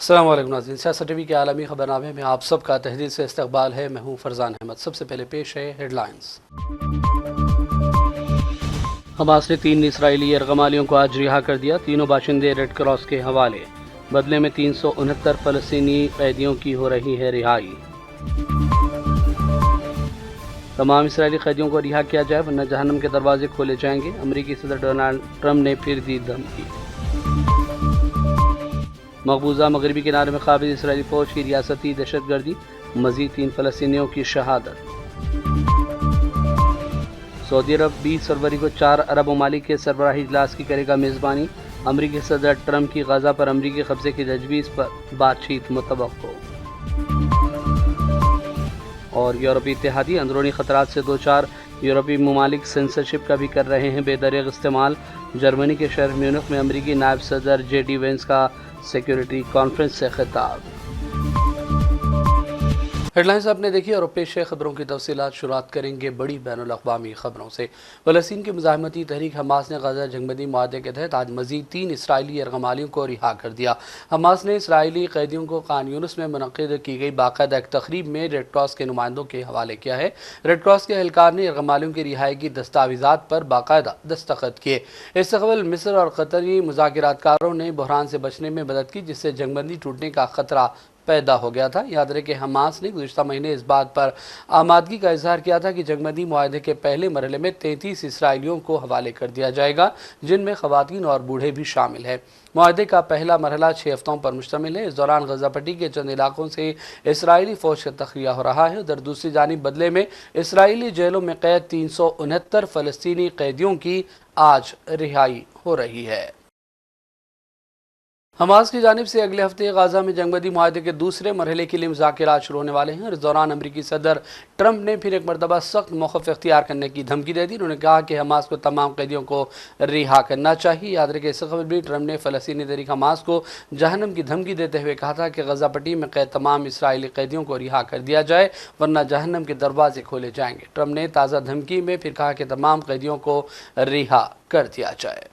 السلام علیکم ناظرین، سیاست ٹی وی کے عالمی خبرنامے میں آپ سب کا تہدید سے استقبال ہے۔ میں ہوں فرزان احمد۔ سب سے پہلے پیش ہے ہیڈ لائنز۔ حماس نے 3 اسرائیلی یرغمالیوں کو آج رہا کر دیا، تینوں باشندے ریڈ کراس کے حوالے۔ بدلے میں 369 فلسطینی قیدیوں کی ہو رہی ہے رہائی۔ تمام اسرائیلی قیدیوں کو رہا کیا جائے ورنہ جہنم کے دروازے کھولے جائیں گے، امریکی صدر ڈونلڈ ٹرمپ نے پھر دی دھمکی۔ مقبوضہ مغربی کنارے میں قابض اسرائیلی فوج کی ریاستی دہشت گردی، مزید 3 فلسطینیوں کی شہادت۔ سعودی عرب 20 فروری کو 4 عرب ممالک کے سربراہی اجلاس کی کرے گا میزبانی، امریکی صدر ٹرمپ کی غزہ پر امریکی قبضے کی تجویز پر بات چیت متوقع۔ اور یورپی اتحادی اندرونی خطرات سے دوچار، یورپی ممالک سینسرشپ کا بھی کر رہے ہیں بے دریغ استعمال۔ جرمنی کے شہر میونخ میں امریکی نائب صدر جے ڈی وینس کا سیکیورٹی کانفرنس سے خطاب۔ ہیڈ لائنز آپ نے دیکھی اور پیش خبروں کی تفصیلات شروعات کریں گے بڑی بین الاقوامی خبروں سے۔ فلسطین کی مزاحمتی تحریک حماس نے غزہ جنگ بندی معاہدے کے تحت آج مزید 3 اسرائیلی یرغمالیوں کو رہا کر دیا۔ حماس نے اسرائیلی قیدیوں کو خان یونس میں منعقد کی گئی باقاعدہ ایک تقریب میں ریڈ کراس کے نمائندوں کے حوالے کیا ہے۔ ریڈ کراس کے اہلکار نے یرغمالیوں کی رہائی کی دستاویزات پر باقاعدہ دستخط کیے۔ اس سے قبل مصر اور قطری مذاکرات کاروں نے بحران سے بچنے میں مدد کی، جس سے جنگ بندی ٹوٹنے کا خطرہ پیدا ہو گیا تھا۔ یاد رہے کہ حماس نے گزشتہ مہینے اس بات پر آمادگی کا اظہار کیا تھا کہ جنگ بندی معاہدے کے پہلے مرحلے میں 33 اسرائیلیوں کو حوالے کر دیا جائے گا، جن میں خواتین اور بوڑھے بھی شامل ہیں۔ معاہدے کا پہلا مرحلہ 6 ہفتوں پر مشتمل ہے۔ اس دوران غزہ پٹی کے چند علاقوں سے اسرائیلی فوج کا تخلیہ ہو رہا ہے۔ ادھر دوسری جانب بدلے میں اسرائیلی جیلوں میں قید 369 فلسطینی قیدیوں کی آج رہائی ہو رہی ہے۔ حماس کی جانب سے اگلے ہفتے غزہ میں جنگ بندی معاہدے کے دوسرے مرحلے کے لیے مذاکرات شروع ہونے والے ہیں۔ اس دوران امریکی صدر ٹرمپ نے پھر ایک مرتبہ سخت موقف اختیار کرنے کی دھمکی دے دی۔ انہوں نے کہا کہ حماس کو تمام قیدیوں کو رہا کرنا چاہیے۔ یاد رکھیں اس سے قبل بھی ٹرمپ نے فلسطینی تحریک حماس کو جہنم کی دھمکی دیتے ہوئے کہا تھا کہ غزہ پٹی میں قید تمام اسرائیلی قیدیوں کو رہا کر دیا جائے ورنہ جہنم کے دروازے کھولے جائیں گے۔ ٹرمپ نے تازہ دھمکی میں پھر کہا کہ تمام قیدیوں کو رہا کر دیا جائے۔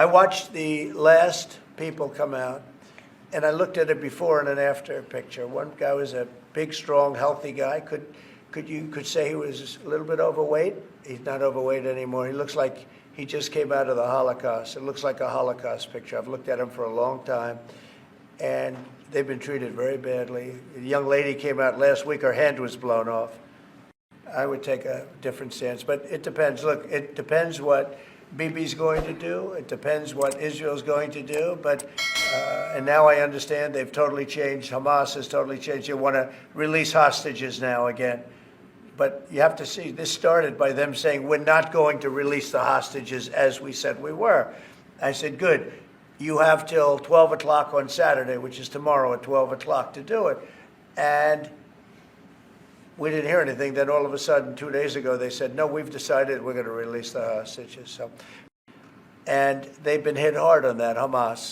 I watched the last people come out, and I looked at a before and an after picture. One guy was a big, strong, healthy guy. You could say he was a little bit overweight. He's not overweight anymore. He looks like he just came out of the Holocaust. It looks like a Holocaust picture. I've looked at him for a long time, and they've been treated very badly. A young lady came out last week. Her hand was blown off. I would take a different stance, but it depends. Look, it depends what Bibi's going to do. It depends what Israel's going to do. But and now I understand they've totally changed. Hamas has totally changed. They want to release hostages now again. But you have to see, this started by them saying, we're not going to release the hostages as we said we were. I said, good. You have till 12 o'clock on Saturday, which is tomorrow at 12 o'clock to do it. And we didn't hear anything. Then all of a sudden, 2 days ago, they said, no, we've decided we're going to release the hostages. And they've been hit hard on that, Hamas.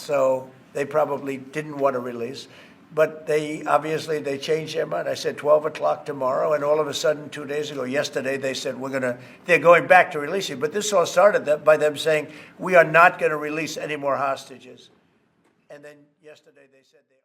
So they probably didn't want to release. But they changed their mind. I said 12 o'clock tomorrow, and all of a sudden, 2 days ago, yesterday, they said they're going back to releasing. But this all started by them saying, we are not going to release any more hostages. And then yesterday, they said they are.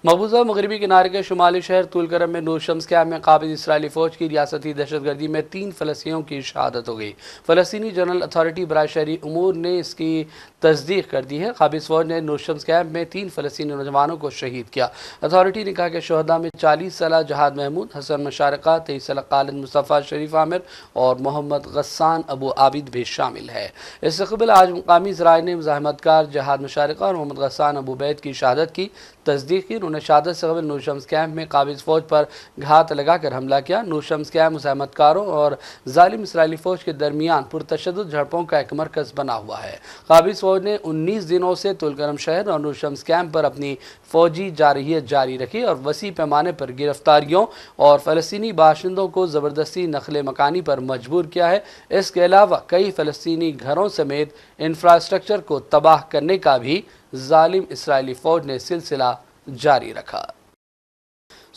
مقبوضہ مغربی کنارے کے شمالی شہر طول کرم میں نور شمس camp میں قابض اسرائیلی فوج کی ریاستی دہشت گردی میں 3 فلسطینیوں کی شہادت ہو گئی۔ فلسطینی جنرل اتھارٹی برائے شہری امور نے اس کی تصدیق کر دی ہے۔ قابض فوج نے نور شمس کیمپ میں 3 فلسطینی نوجوانوں کو شہید کیا۔ اتھارٹی نے کہا کہ شہداء میں 40 سالہ جہاد محمود، حسن مشارقہ، 23 سالہ خالد مصطفیٰ شریف عامر اور محمد غسان ابو عابد بھی شامل ہے۔ اس سے قبل آج مقامی ذرائع نے مزاحمت کار جہاد مشارقہ اور محمد غسان ابو عبید کی شہادت کی تصدیق کی۔ انہوں نے شہادت سے قبل نور شمس کیمپ میں قابض فوج پر گھات لگا کر حملہ کیا۔ نور شمس کیمپ مزاحمت کاروں اور ظالم اسرائیلی فوج کے درمیان پرتشدد جھڑپوں کا ایک مرکز بنا ہوا ہے۔ قابض فوج نے 19 دنوں سے طول کرم شہر اور نور شمس کیمپ پر اپنی فوجی جارحیت جاری رکھی اور وسیع پیمانے پر گرفتاریوں اور فلسطینی باشندوں کو زبردستی نقل مکانی پر مجبور کیا ہے۔ اس کے علاوہ کئی فلسطینی گھروں سمیت انفراسٹرکچر کو تباہ کرنے کا بھی ظالم اسرائیلی فوج نے سلسلہ جاری رکھا۔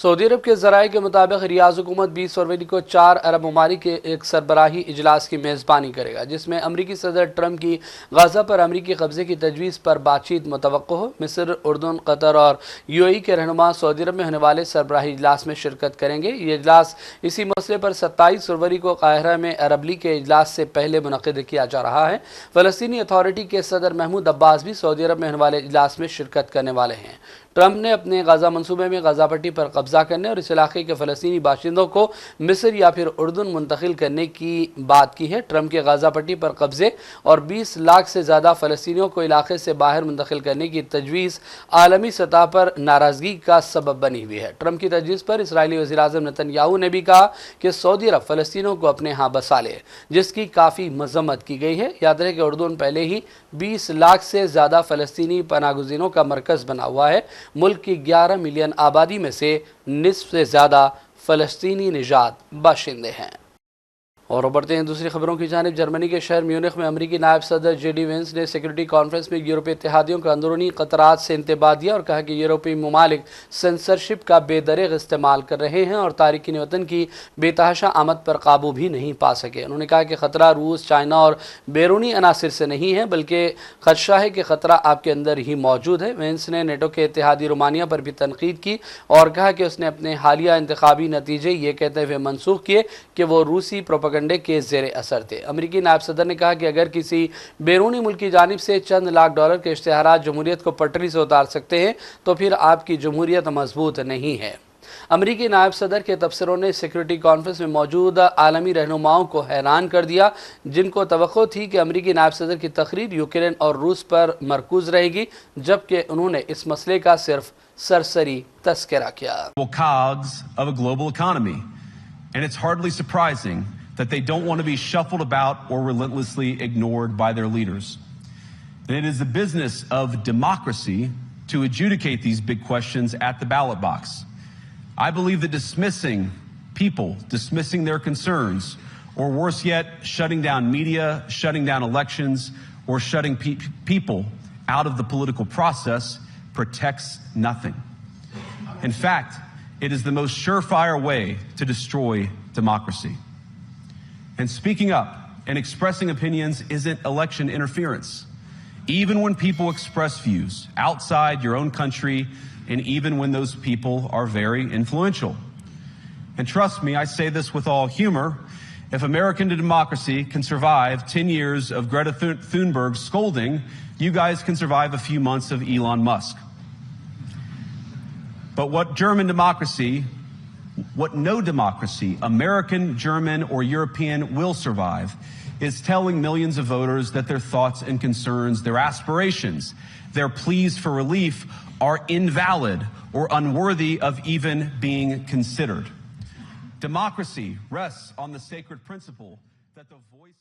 سعودی عرب کے ذرائع کے مطابق ریاض حکومت 20 فروری کو 4 عرب ممالک کے ایک سربراہی اجلاس کی میزبانی کرے گا، جس میں امریکی صدر ٹرمپ کی غزہ پر امریکی قبضے کی تجویز پر بات چیت متوقع ہو۔ مصر، اردن، قطر اور UAE کے رہنما سعودی عرب میں ہونے والے سربراہی اجلاس میں شرکت کریں گے۔ یہ اجلاس اسی مسئلے پر 27 فروری کو قاہرہ میں عرب لیگ کے اجلاس سے پہلے منعقد کیا جا رہا ہے۔ فلسطینی اتھارٹی کے صدر محمود عباس بھی سعودی عرب میں ہونے والے اجلاس میں شرکت کرنے والے ہیں۔ ٹرمپ نے اپنے غزہ منصوبے میں غزہ پٹی پر قبضہ کرنے اور اس علاقے کے فلسطینی باشندوں کو مصر یا پھر اردن منتقل کرنے کی بات کی ہے۔ ٹرمپ کے غزہ پٹی پر قبضے اور 20 لاکھ سے زیادہ فلسطینیوں کو علاقے سے باہر منتقل کرنے کی تجویز عالمی سطح پر ناراضگی کا سبب بنی ہوئی ہے۔ ٹرمپ کی تجویز پر اسرائیلی وزیر اعظم نتن یاہو نے بھی کہا کہ سعودی عرب فلسطینیوں کو اپنے ہاں بسا لے، جس کی کافی مذمت کی گئی ہے۔ یاد رہے کہ اردن پہلے ہی 20 لاکھ سے زیادہ فلسطینی پناہ گزینوں کا مرکز بنا ہوا ہے۔ ملک کی 11 ملین آبادی میں سے نصف سے زیادہ فلسطینی نژاد باشندے ہیں۔ اور بڑھتے ہیں دوسری خبروں کی جانب۔ جرمنی کے شہر میونخ میں امریکی نائب صدر JD وینس نے سیکورٹی کانفرنس میں یورپی اتحادیوں کا اندرونی خطرات سے انتباہ دیا اور کہا کہ یورپی ممالک سنسرشپ کا بے دریغ استعمال کر رہے ہیں اور تارکین وطن کی بے تحاشا آمد پر قابو بھی نہیں پا سکے۔ انہوں نے کہا کہ خطرہ روس، چائنا اور بیرونی عناصر سے نہیں ہے، بلکہ خدشہ ہے کہ خطرہ آپ کے اندر ہی موجود ہے۔ وینس نے نیٹو کے اتحادی رومانیہ پر بھی تنقید کی اور کہا کہ اس نے اپنے حالیہ انتخابی نتیجے یہ کہتے ہوئے منسوخ کیے کہ وہ روسی پروپیگنڈے کے زیر اثر تھے۔ امریکی نائب صدر نے کہا کہ اگر کسی بیرونی ملک کی جانب سے چند لاکھ ڈالر کے اشتہارات جمہوریت کو پٹری سے اتار سکتے ہیں تو پھر آپ کی جمہوریت مضبوط نہیں ہے۔ امریکی نائب صدر کے تبصروں نے سیکورٹی کانفرنس میں موجود عالمی رہنماؤں کو حیران کر دیا، جن کو توقع تھی کہ امریکی نائب صدر کی تقریر یوکرین اور روس پر مرکوز رہے گی، جبکہ انہوں نے اس مسئلے کا صرف سرسری تذکرہ کیا۔ Cogs of a global economy, and it's hardly surprising that they don't want to be shuffled about or relentlessly ignored by their leaders. And it is the business of democracy to adjudicate these big questions at the ballot box. I believe that dismissing people, dismissing their concerns, or worse yet, shutting down media, shutting down elections, or shutting people out of the political process protects nothing. In fact, it is the most surefire way to destroy democracy. And speaking up and expressing opinions isn't election interference. Even when people express views outside your own country, and even when those people are very influential. And trust me, I say this with all humor, if American democracy can survive 10 years of Greta Thunberg's scolding, you guys can survive a few months of Elon Musk. But what no democracy, American, German, or European, will survive is telling millions of voters that their thoughts and concerns, their aspirations, their pleas for relief are invalid or unworthy of even being considered. Democracy rests on the sacred principle that the voice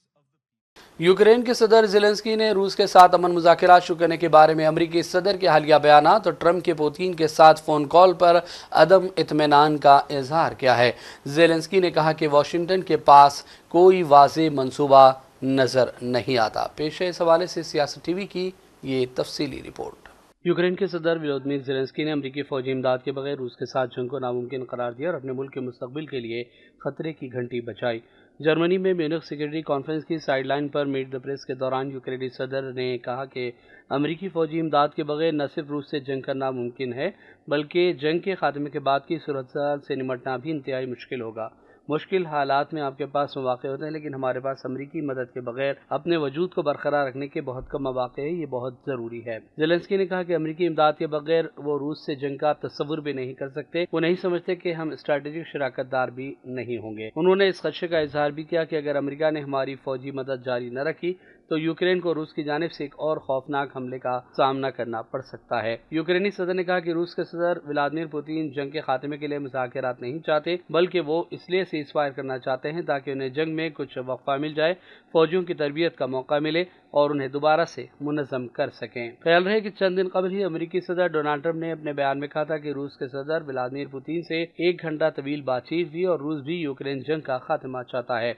Ukraine کے صدر Zelensky نے روس کے ساتھ امن مذاکرات شروع کرنے کے بارے میں امریکی صدر کے حالیہ بیانات اور ٹرمپ کے پوتین کے ساتھ فون کال پر عدم اطمینان کا اظہار کیا ہے۔ زیلنسکی نے کہا کہ واشنگٹن کے پاس کوئی واضح منصوبہ نظر نہیں آتا۔ پیش ہے اس حوالے سے سیاست ٹی وی کی یہ تفصیلی رپورٹ۔ یوکرین کے صدر ولودیمیر زیلنسکی نے امریکی فوجی امداد کے بغیر روس کے ساتھ جنگ کو ناممکن قرار دیا اور اپنے ملک کے مستقبل کے لیے خطرے کی گھنٹی بجائی۔ جرمنی میں میونخ سیکورٹی کانفرنس کی سائیڈ لائن پر میٹ دی پریس کے دوران یوکرینی صدر نے کہا کہ امریکی فوجی امداد کے بغیر نہ صرف روس سے جنگ کرنا ممکن ہے، بلکہ جنگ کے خاتمے کے بعد کی صورتحال سے نمٹنا بھی انتہائی مشکل ہوگا۔ مشکل حالات میں آپ کے پاس مواقع ہوتے ہیں، لیکن ہمارے پاس امریکی مدد کے بغیر اپنے وجود کو برقرار رکھنے کے بہت کم مواقع ہیں، یہ بہت ضروری ہے۔ زیلنسکی نے کہا کہ امریکی امداد کے بغیر وہ روس سے جنگ کا تصور بھی نہیں کر سکتے، وہ نہیں سمجھتے کہ ہم اسٹریٹجک شراکت دار بھی نہیں ہوں گے۔ انہوں نے اس خدشے کا اظہار بھی کیا کہ اگر امریکہ نے ہماری فوجی مدد جاری نہ رکھی تو یوکرین کو روس کی جانب سے ایک اور خوفناک حملے کا سامنا کرنا پڑ سکتا ہے۔ یوکرینی صدر نے کہا کہ روس کے صدر ولادیمیر پوتین جنگ کے خاتمے کے لیے مذاکرات نہیں چاہتے، بلکہ وہ اس لیے سیز فائر کرنا چاہتے ہیں تاکہ انہیں جنگ میں کچھ وقفہ مل جائے، فوجیوں کی تربیت کا موقع ملے اور انہیں دوبارہ سے منظم کر سکیں۔ خیال رہے کہ چند دن قبل ہی امریکی صدر ڈونلڈ ٹرمپ نے اپنے بیان میں کہا تھا کہ روس کے صدر ولادیمیر پوتین سے 1 گھنٹہ طویل بات چیت ہوئی اور روس بھی یوکرین جنگ کا خاتمہ چاہتا ہے۔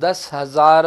10,000